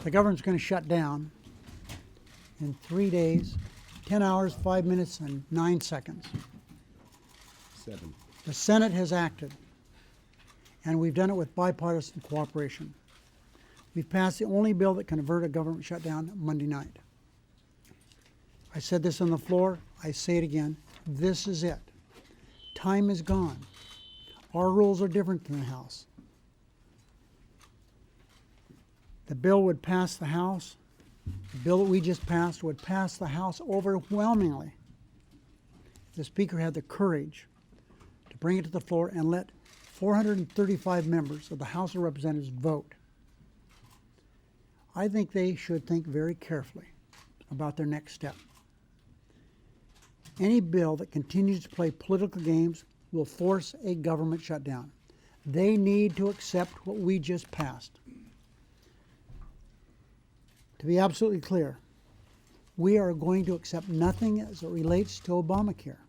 The government's going to shut down in 3 days, 10 hours, 5 minutes, and 9 seconds. 7. The Senate has acted, and we've done it with bipartisan cooperation. We've passed the only bill that can avert a government shutdown Monday night. I said this on the floor, I say it again, this is it. Time is gone. Our rules are different than the House. The bill would pass the House. The bill that we just passed would pass the House overwhelmingly. If the Speaker had the courage to bring it to the floor and let 435 members of the House of Representatives vote, I think they should think very carefully about their next step. Any bill that continues to play political games will force a government shutdown. They need to accept what we just passed. To be absolutely clear, we are going to accept nothing as it relates to Obamacare.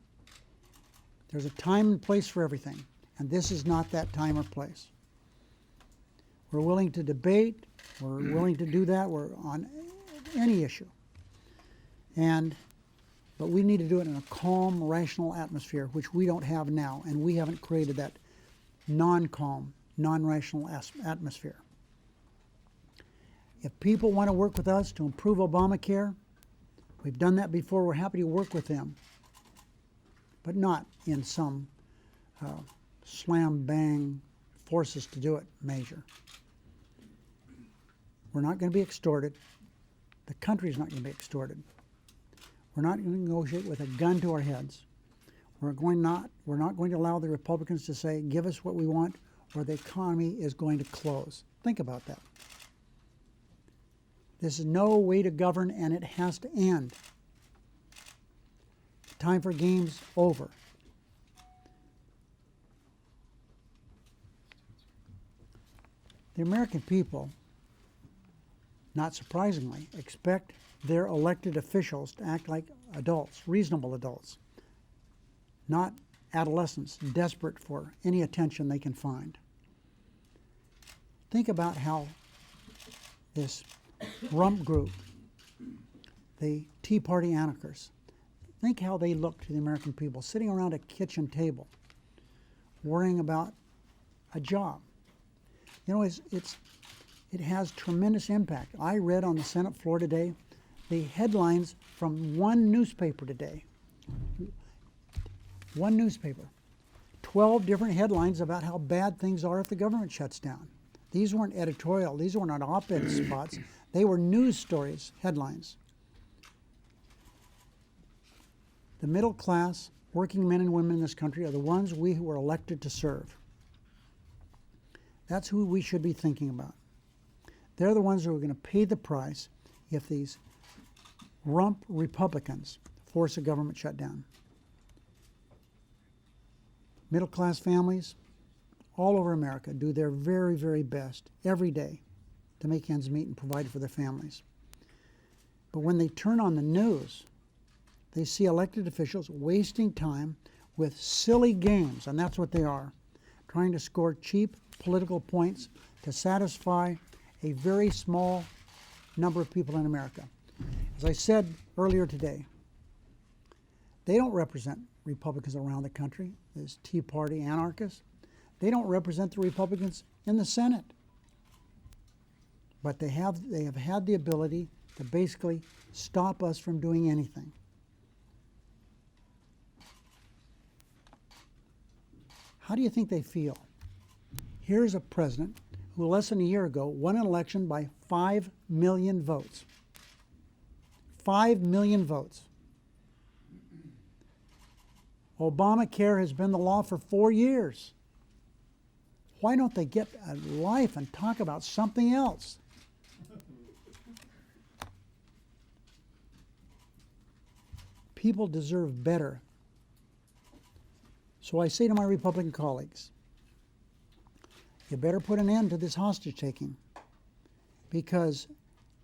There's a time and place for everything, and this is not that time or place. We're willing to debate. We're willing to do that. We're on any issue. But we need to do it in a calm, rational atmosphere, which we don't have now, and we haven't created that non-calm, non-rational atmosphere. If people want to work with us to improve Obamacare, we've done that before, we're happy to work with them, but not in some slam-bang, force us to do it measure. We're not going to be extorted. The country's not going to be extorted. We're not going to negotiate with a gun to our heads. We're not going to allow the Republicans to say, give us what we want, or the economy is going to close. Think about that. This is no way to govern, and it has to end. Time for games over. The American people, not surprisingly, expect their elected officials to act like adults, reasonable adults, not adolescents desperate for any attention they can find. Think about how this rump group, the Tea Party Anarchists, think how they look to the American people sitting around a kitchen table worrying about a job. You know, it has tremendous impact. I read on the Senate floor today the headlines from one newspaper today. One newspaper. 12 different headlines about how bad things are if the government shuts down. These weren't editorial. These were not op-ed spots. They were news stories, headlines. The middle class, working men and women in this country are the ones we who were elected to serve. That's who we should be thinking about. They're the ones who are going to pay the price if these rump Republicans force a government shutdown. Middle-class families all over America do their very, very best every day to make ends meet and provide for their families. But when they turn on the news, they see elected officials wasting time with silly games, and that's what they are, trying to score cheap political points to satisfy a very small number of people in America. As I said earlier today, they don't represent Republicans around the country, these Tea Party anarchists. They don't represent the Republicans in the Senate. But they have had the ability to basically stop us from doing anything. How do you think they feel? Here's a president who less than a year ago won an election by 5 million votes. 5 million votes. Obamacare has been the law for 4 years. Why don't they get a life and talk about something else? People deserve better. So I say to my Republican colleagues, you better put an end to this hostage taking, because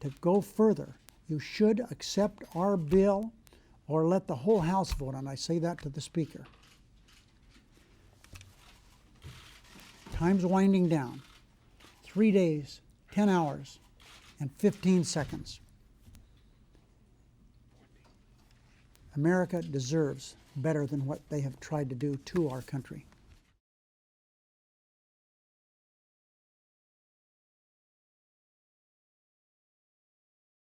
to go further, you should accept our bill or let the whole House vote on it. I say that to the Speaker. Time's winding down. 3 days, 10 hours, and 15 seconds. America deserves better than what they have tried to do to our country.